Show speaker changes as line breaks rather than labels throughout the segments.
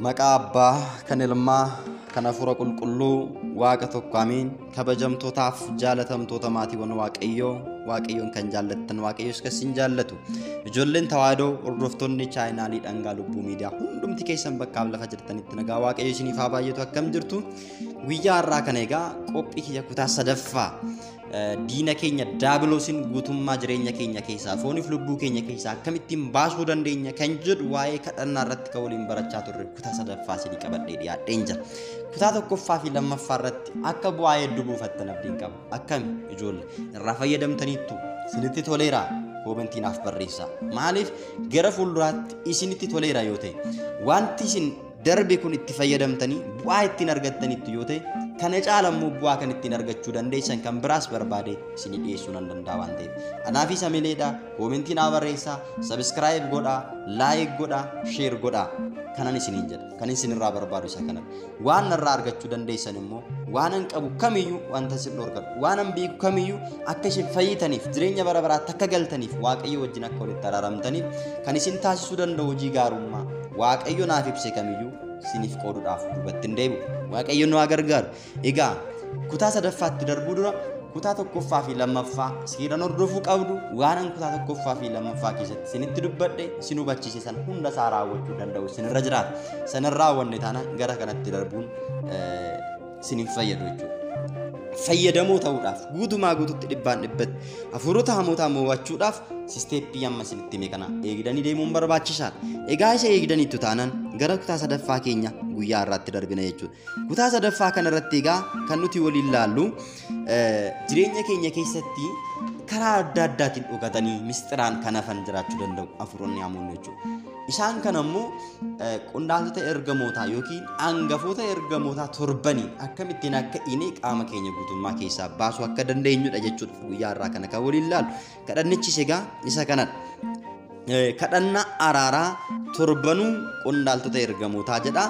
Maqaa Abbaa kan Ilmaa kan Hafuura Qulqulluu Waaqa tokko amiin. Kabajamtootaaf jaalatamtoota maatiiwwan Waaqayyoon kan jaallattan Waaqayyos isin jaallatu. Ijoolleen Tawaahidoo hordoftoonni chaayinaalii Dhangaa Lubbuu miidiyaa hundumti keessan bakka lafa jirtanitti nagaa Waaqayyo isiniif haa baay'atu. Akkam jirtu? Guyyaa har'aa kana egaa qophii kiyya kutaa sadaffaa diina keenya daabiloosin guutummaa jireenya keenya keessaa fooniif lubbuu keenya keessaa akkamittiin baasuu dandeenya kan jedhu waa'ee kadhannaa irratti kan waliin barachaa turre kutaa sadaffaa isinii qabadhee dhiyaadheen jira. Kutaa tokkoffaa fi lammaffaa irratti akka bu'aa hedduu buufattan abdiin qaba. Akkami ijoollee irraa fayyadamtaniittu isinitti toleera koomentiinaaf barreessaa. Maaliif gara fuulduraatti isinitti toleera yoo ta'e wanti isin darbe kun itti fayyadamtanii bu'aa ittiin argattaniittu yoo ta'e kana caalammoo bu'aa kan ittiin argachuu dandeessan kan biraas barbaade isinii dhiyeessuu nan danda'a waan ta'eef. Kanaaf isa mileedha koomentiin haa barreessaa, sabiskiraayib godhaa, laayik godhaa, sheer godhaa. Kanan isiniin jedha. Kan isinirraa barbaadu isa kana. Waan irraa argachuu dandeessan immoo waan an qabu kamiyyuu wanta isin dhorkatu, waan an beeku kamiyyuu akka isin fayyitaniif jireenya bara baraatti akka galtaniif Waaqayyo wajjin akka walitti araaramtaniif kan isin taasisuu danda'u hojii gaarummaa Waaqayyo naaf ibse kamiyyuu isiniif qooduudhaaf duubatti hin deebi'u. Waaqayyo nu haa gargaaru. Egaa kutaa sadaffaatti darbuu dura kutaa tokkoffaa fi lammaffaa seeraan hordofuu qabdu waan an kutaa tokkoffaa fi lammaffaa keessatti isinitti dubbadhe isin hubachiise san hunda isaa raawwachuu danda'u isinirra jiraata. Sanan raawwanne taana gara kanatti darbuun isiniif fayyadu jechuudha. Fayyadamoo ta'uudhaaf guutumaa guututti dhibbaan dhibbatti hafuurota hamootaa mo'achuudhaaf sisteeppii amma isinitti hime kana eegdanii deemuun barbaachisaadha. Egaa isa eegdaniittu taanaan gara kutaa sadaffaa keenya guyyaa irratti darbina jechuudha. Kutaa sadaffaa kana irratti egaa kan nuti waliin laallu jireenya keenya keessatti karaa adda addaatiin dhokatanii mistiraan kan hafan jiraachuu danda'u hafuuronni hamoonni jechuudha. Isaan kan ammoo qondaaltota ergamootaa yookiin hangafoota ergamootaa torbanii akkamittiin akka inni qaama keenya guutummaa keessaa baasuu akka dandeenyudha jechuudha. Guyyaa irraa kana kan waliin laallu kadhannichis egaa isa kanadha. Kadhannaa araaraa torbanuu qondaaltota ergamootaa jedha.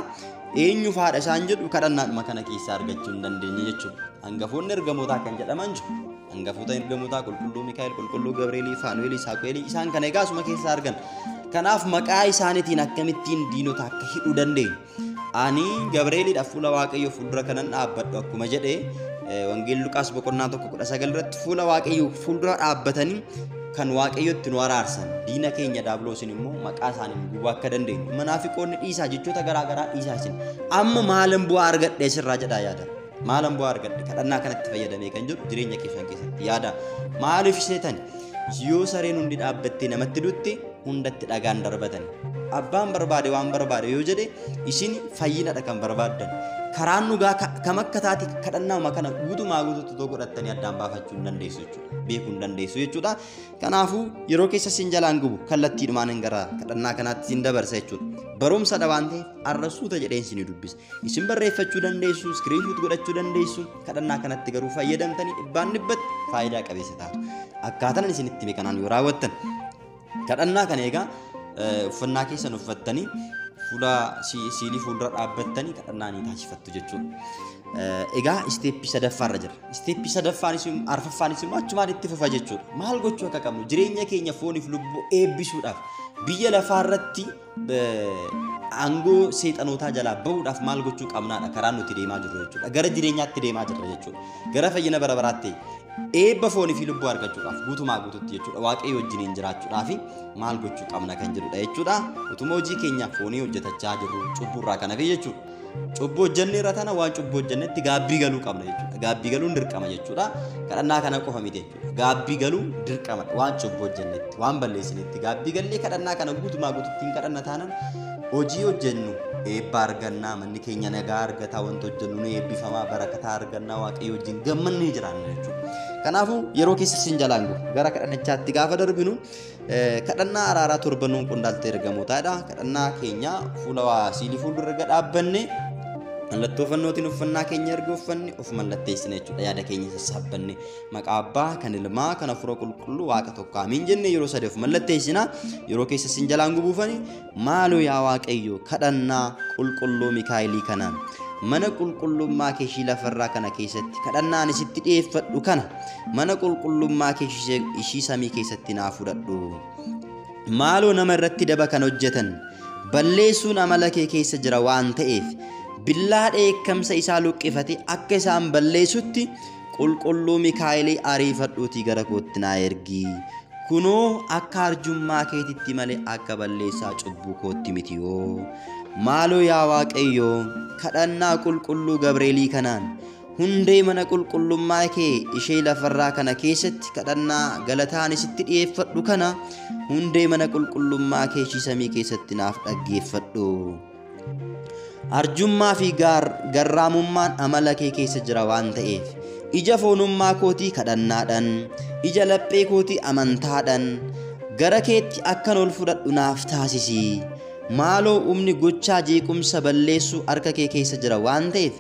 Eenyu faadha isaan jedhu kadhannaadhuma kana keessaa argachuu hin dandeenye jechuudha. Hangafoonni ergamootaa kan jedhaman jiru. Hangafoota ergamootaa qulqulluu Mikaa'el, qulqulluu Gabri'eel, Faanu'eel, Saamu'eel isaan kana egaa asuma keessaa argan. Kanaaf maqaa isaaniitiin akkamittiin diinota akka hidhuu dandeenyu. Ani Gabri'eelidha fuula Waaqayyoo fuuldura kanan dhaabbadhu akkuma jedhee Wangeelli Luqaas boqonnaa 1:19 irratti fuula Waaqayyoo fuuldura dhaabbatanii kan Waaqayyotti nu araarsan diina keenya daabiloosin immoo maqaa isaaniin gubuu akka dandeenyu. Manaafiqoonni dhiisaa jechoota garaa garaa dhiisaa isin amma maalan bu'aa argadhe sirraa jedhaa yaada. Maalan bu'aa argadhe kadhannaa kanatti fayyadamee kan jedhu jireenya keessan keessatti yaada. Maaliif seetan yoo sareen hundi dhaabbattee namatti dutti hundatti dhagaan darbatan. Abbaan barbaade waan barbaade yoo jedhe isin fayyinadha kan barbaaddan. Karaan dhugaa kam akka taati kadhannaa kana guutumaa guutuutti godhattanii addaan baafachuu hin dandeessu jechuudha. Beekuu hin dandeessu jechuudha. Kanaafuu yeroo keessa isin jalaan gubu kallattiidhumaan gara kadhannaa kanaatti isin dabarsa jechuudha. Barumsadha waan ta'eef arrasuuta jedheen isin dubbisa. Isin barreeffachuu dandeessu, iskiriinshuut godhachuu dandeessu. Kadhannaa kanatti garuu fayyadamtanii dhibbaan dhibbatti faayidaa qabeessa taatu. Akkaataan isinitti hime kanaan yoo raawwattan kadhannaa kana egaa uffannaa keessan uffattanii fuula siilii fuuldura dhaabbattanii kadhannaa ni taasifattu jechuudha. Egaa isteeppii sadaffaarra jira. Isteeppii sadaffaanis arfaffaanis immoo achumaan itti fufa jechuudha. Maal gochuu akka qabnu jireenya keenya fooniif lubbuu eebbisuudhaaf biyya lafaarratti aangoo seexanootaa jalaa bahuudhaaf maal gochuu qabnaadha karaan nuti deemaa jirru jechuudha. Gara jireenyaatti deemaa jirra jechuudha. Gara fayyina bara baraatti eebba foonii fi lubbuu argachuudhaaf guutumaa guututti jechuudha. Waaqayyo wajjiniin jiraachuudhaaf maal gochuu qabna kan jedhudha jechuudha. Utuma hojii keenya foonii hojjetachaa jirru cubburraa kana fi jechuudha. Cubbuu hojjenne irra tana waan cubbuu hojjennetti gaabbii galuu qabna jechuudha. Gaabbii galuun dirqama jechuudha. Kadhannaa kana qofa miti jechuudha. Gaabbii galuu dirqama waan cubbuu hojjennetti waan balleessinetti gaabbii gallee kadhannaa kana guutumaa guututti hin kadhanna taanaan hojii hojjennu eebba argannaa manni keenya nagaa argataa wanta hojjennu ni eebbifamaa barakataa argannaa Waaqayyo wajjin gammannee jiraanna jechuudha. Kanaafuu yeroo keessa isin jalaan gubu gara kadhannichaatti gaafa darbinu kadhannaa araaraa torbanuun qondaaltota ergamootaadha. Kadhannaa keenya fuula siilii fuuldura erga dhaabbanne mallattoo fannootiin uffannaa keenya erga uffanne of mallatteessine jechuudha. Yaada keenya sassaabbanne maqaa Abbaa kan Ilmaa kan Hafuura Qulqulluu Waaqa tokko amiin jenne yeroo sadii of mallatteessina. Yeroo keessa isin jalaan gubuufani maaloo yaa Waaqayyo kadhannaa qulqulluu Mikaa'elii kanaan mana qulqullummaa kee lafarraa kana keessatti kadhannaan isitti dhiyeeffadhu kana mana qulqullummaa kee ishii samii keessatti naa fudhadhu. Maaloo nama irratti daba kan hojjetan balleessuun amala kee keessa jira waan ta'eef billaa dheekkamsa isaa luqqifate akka isaan balleessutti qulqulluu Mikaa'elii ariifadhuutii gara kootti naa ergi. Kunoo akka arjummaa keetitti malee akka balleessaa cubbuu kootti miti yoo. Maaloo yaa Waaqayyo kadhannaa qulqulluu Gabreelii kanaan hundee mana qulqullummaa kee ishee lafarraa kana keessatti kadhannaa galataan sitti dhiyeeffadhu kana hundee mana qulqullummaa kee ishee samii keessatti naaf dhaggeeffadhu. Arjummaa fi garraamummaan amala kee keessa jira waan ta'eef ija foonummaa kootii kadhannaadhaan ija laphee kootii amantaadhaan gara keetti akkan ol fudhadhu naaf taasisi. Maaloo humni gochaa jeequmsa balleessuu harka kee keessa jira waan ta'eef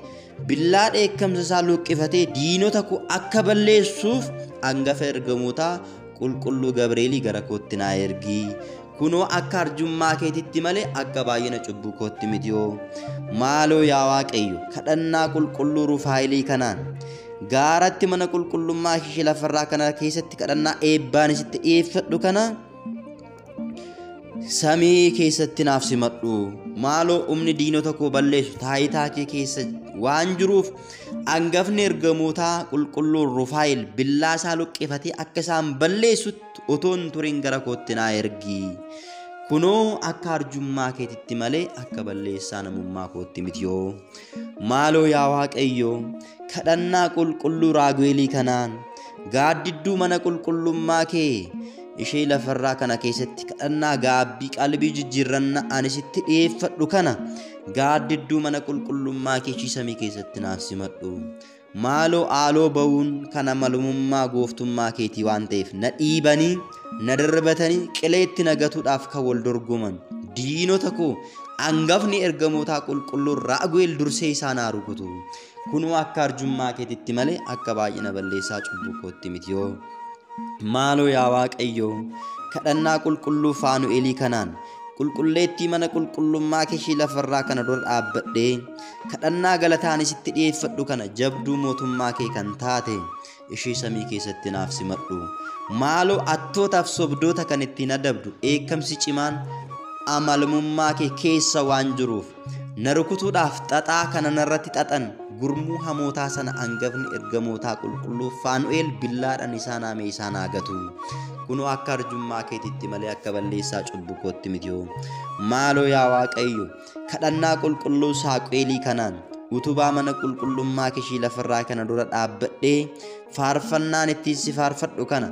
billaa dheekkamsa isaa luqqifatee diinota koo akka balleessuuf hangafa ergamootaa qulqulluu Gabreelii gara kootti naa ergi. Kunoo akka arjummaa keetitti malee akka baay'ina cubbuu kootti miti yoo. Maaloo yaa Waaqayyo kadhannaa qulqulluu Rufaa'elii kanaan gaaratti mana qulqullummaa ishee lafarraa kana keessatti kadhannaa eebbaan sitti dhiyeeffadhu kana samii keessatti naaf simadhu. Maaloo humni diinota koo balleessu taayitaa kee keessa waan jiruuf hangafni ergamootaa qulqulluun Rufaa'el billaa isaa luqqifatee akka isaan balleessutti otoon turin gara kootti naa ergi. Kunoo akka arjummaa keetitti malee akka balleessaa namummaa kootti miti yoo. Maaloo yaa Waaqayyo kadhannaa qulqulluu Raagu'eelii kanaan gaaddidduu mana qulqullummaa kee ishee lafarraa kana keessatti kadhannaa gaabbii qalbii jijjiirrannaa ani sitti dhiyeeffadhu kana gaaddidduu mana qulqullummaa kee ishee samii keessatti naaf simadhu. Maaloo haaloo ba'uun kana malumummaa gooftummaa keetii waan ta'eef na dhiibanii na darbatanii qileetti nagatuudhaaf kan wal dorgoman diinota koo hangafni ergamootaa qulqulluun Raagu'eel dursee isaan haa rukutu. Kunoo akka arjummaa keetitti malee akka baay'ina balleessaa cubbuu kootti miti yoo. Maaloo yaa Waaqayyo kadhannaa qulqulluu Faanu'eelii kanaan qulqulleettii mana qulqullummaa kee ishee lafarraa kana dura dhaabbadhee kadhannaa galataan sitti dhiyeeffadhu kana jabduu mootummaa kee kan taate ishee samii keessatti naaf simadhu. Maaloo attootaaf sobdoota kan ittiin adabdu eekkamsi cimaan amalummaa kee keessa waan jiruuf na rukutuudhaaf xaxaa kana narratti xaxan gurmuu hamootaa sana hangafni ergamootaa qulqulluu Faanu'eel billaadhaan isaan haamee isaan haagatu. Kunoo akka arjummaa keetitti malee akka balleessaa cubbuu kootti miti yoo. Maaloo yaa Waaqayyo kadhannaa qulqulluu Saamu'eelii kanaan utubaa mana qulqullummaa kee ishee lafarraa kana dura dhaabbadhee faarfannaan ittiin si faarfadhu kana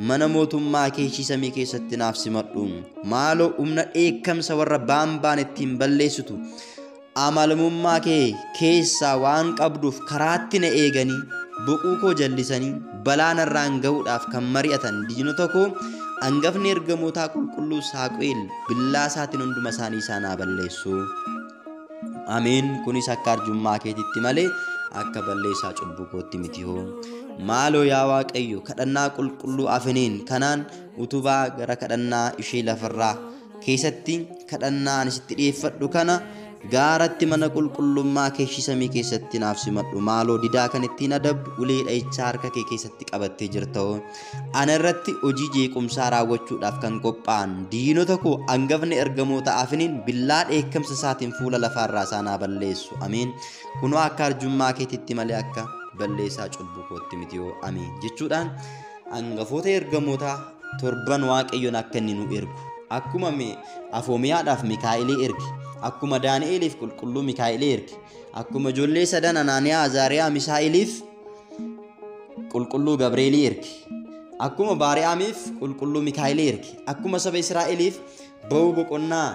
mana mootummaa kee ishee samii keessatti naaf simadhu. Maaloo humna dheekkamsa warra baambaan ittiin balleessitu amalummaa kee keessaa waan qabduuf karaatti na eeganii boquu koo jallisanii balaa narraan ga'uudhaaf kan mari'atan diinota koo hangafni ergamootaa qulqulluu Saamu'eel billaa isaatiin hunduma isaanii isaan haa balleessu. Ameen. Kunis akka arjummaa keetitti malee akka balleessaa cubbuu kootti miti yoo. Maaloo yaa Waaqayyo kadhannaa qulqulluu Afniin kanaan utubaa gara kadhannaa ishee lafarraa keessatti kadhannaa ani sitti dhiyeeffadhu kana gaaratti mana qulqullummaa kee ishee samii keessatti naaf simadhu. Maaloo didaa kan ittiin adabdu ulee dha'ichaa harka kee keessatti qabattee jirta oo. Ana irratti hojii jeequmsaa raawwachuudhaaf kan qophaa'an diinota koo hangafni ergamoota Afniin billaa dheekkamsa isaatiin fuula lafaarraa isaan haa balleessu. Ameen. Kunoo akka arjummaa keetitti malee akka balleessaa cubbuu kootti miti yoo. Ameen jechuudhaan hangafoota ergamootaa torban Waaqayyoon akka inni nu ergu akkuma Afoomiyaadhaaf Mikaa'elii erge akkuma Daani'eliif qulqulluu Mikaa'elii erge akkuma ijoollee sadan Anaaniyaa, Azaariyaa, Misaa'eliif qulqulluu Gabreelii erge akkuma Baari'aamiif qulqulluu Mikaa'elii erge akkuma saba Israa'eliif ba'uu boqonnaa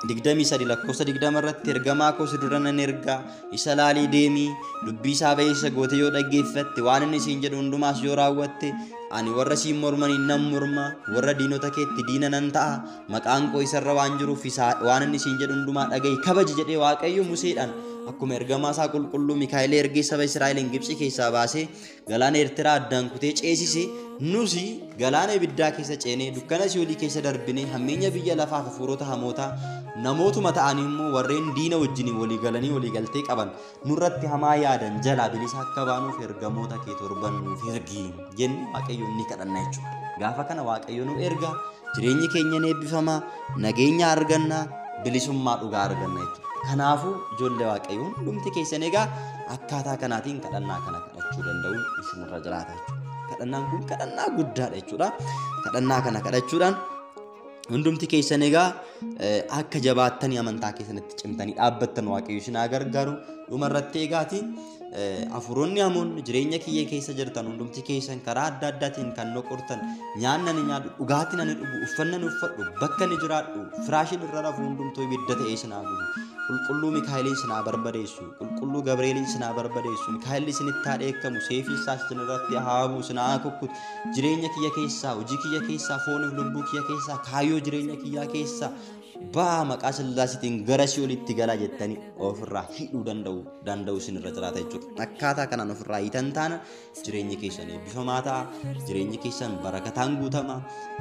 23 lakkoofsa 20 irratti ergamaa koo si dura nan erga isa laalii deemii dubbii isaa ba'eessa goote yoo dhaggeeffatte waan inni siin jedhu hundumaas yoo raawwatte ani warra siin mormanii nan morma warra diinota keetti diina nan ta'a maqaan koo isarra waan jiruuf waan inni siin jedhu hundumaa dhaga'i kabaji jedhee Waaqayyo Museedhaan akkuma ergamaa isaa qulqulluu Mikaa'elii ergee saba Israa'eliin Gibxii keessaa baasee galaana Eertiraa addaan kutee ceesise nusi galaana ibiddaa keessa ceenee dukkana Si'oolii keessa darbinee hammeenya biyya lafaa fi hafuurota hamootaa namootuma ta'anii immoo warreen diina wajjin walii galanii walii galtee qaban nurratti hamaa yaadan jalaa bilisa akka baanuuf ergamoota kee torban nuuf ergi jennee Waaqayyoon ni kadhanna jechuudha. Gaafa kana Waaqayyo nu erga jireenyi keenya eebbifamaa nageenya argannaa bilisummaa dhugaa arganna jechuudha. Kanaafuu ijoollee waaqayyoo hundumti keessan egaa akkaataa kanaatiin kadhannaa kana kadhachuu danda'u isinirra jiraata jechuudha. Kadhannaan kun kadhannaa guddaadha jechuudha. Kadhannaa kana kadhachuudhaan hundumti keessan egaa akka jabaattanii amantaa keessanitti cimtanii dhaabbattan waaqayyo isin haa gargaaru. Dhumarratti egaati afuroonni hamoon jireenya kiyya keessa jirtan hundumti keessan karaa adda addaatiin kan noqortan nyaanna ni nyaadhu dhugaatiin ani dhugu uffanna ni uffadhu bakka ni jiraadhu firaashiin irra rafu hundumtuu ibidda ta'ee isin haa gubu. Qulqulluu Mikaa'elii isin haa barbadeessu qulqulluu Gabri'eelii isin haa barbadeessu Mikaa'elli isinitti haa dheekkamu seefii isaas isin irratti haa bu'u isin haa kukkutu jireenya kiyya keessaa hojii kiyya keessaa fooniif lubbuu kiyya keessaa kaayyoo jireenya kiyyaa keessaa baa maqaa Sillaasiitiin gara Si'oolitti galaa jettanii ofirraa hidhuu danda'u isinirra jiraata jechuudha. Akkaataa kanaan ofirraa hiitan taana jireenyi keessan eebbifamaa ta'a jireenyi keessan barakataan guutama.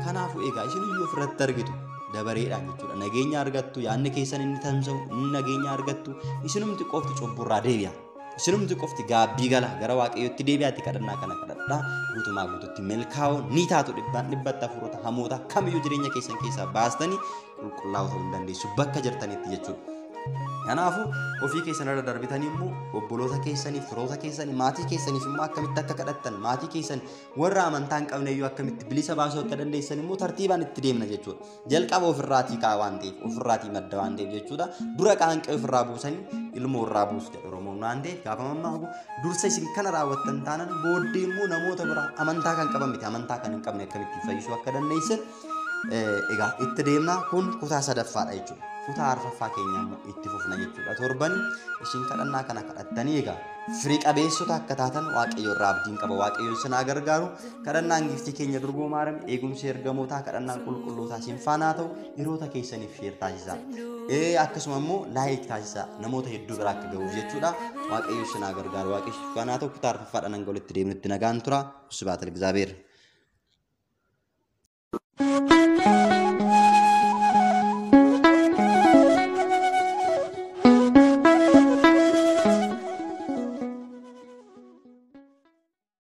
Kanaafuu egaa isin iyyuu ofirratti argitu dabareedhaan jechuudha. Nageenya argattu yaadni keessan inni tamsa'u inni nageenya argattu isinumti qofti cubburraa deebi'a. Isinumti qofti gaabbii gala gara waaqayyootti deebi'aatti kadhannaa kana kadhadhaa guutumaa guututti milkaa'oo ni taatu dhibbatti hafuurota hamoota kamiyyuu jireenya keessan keessaa baastanii qulqullaa'uu ta'uu dandeessu bakka jirtanitti jechuudha. Kanaafuu ofii keessan irra darbitanii immoo obboloota keessanii firoota keessanii maatii keessaniif immoo akkamitti akka kadhattan maatii keessan warra amantaa hin qabne iyyuu akkamitti bilisa baasuu akka dandeessan immoo tartiibaan itti deemna jechuudha. Jalqaba ofirraatii kaa waan ta'eef ofirraatii madda waan ta'eef jechuudha. Dura qaanqee ofirraa buusanii ilmoo irraa buusu jedhu Oromoon waan ta'eef gaafa mammaaku dursa isin kana raawwattan taanan booddee immoo namoota biraa amantaa kan qaban miti amantaa kan hin qabne akkamitti fayyisuu akka dandeessan egaa itti deemna kun kutaa sadaffaadha jechuudha. Kutaa arfaffaa keenya immoo itti fufna jechuudha. Torban isin kadhannaa kana kadhattanii egaa firii qabeessota akka taatan waaqayyo irraa abdiin qaba waaqayyo isin haa gargaaru. Kadhannaan giftii keenya durgoo maarame eegumsi ergamootaa kadhannaan qulqullootaa isin faanaa ta'u yeroota keessaniif sheer taasisaa. Akkasuma immoo laayik taasisaa namoota hedduu biraa akka ga'uuf jechuudha. Waaqayyo isin haa gargaaru waaqayyo faanaa ta'u kutaa arfaffaadhaan hanga walitti deemnutti nagaan tura. Subhaata Egzaabeer.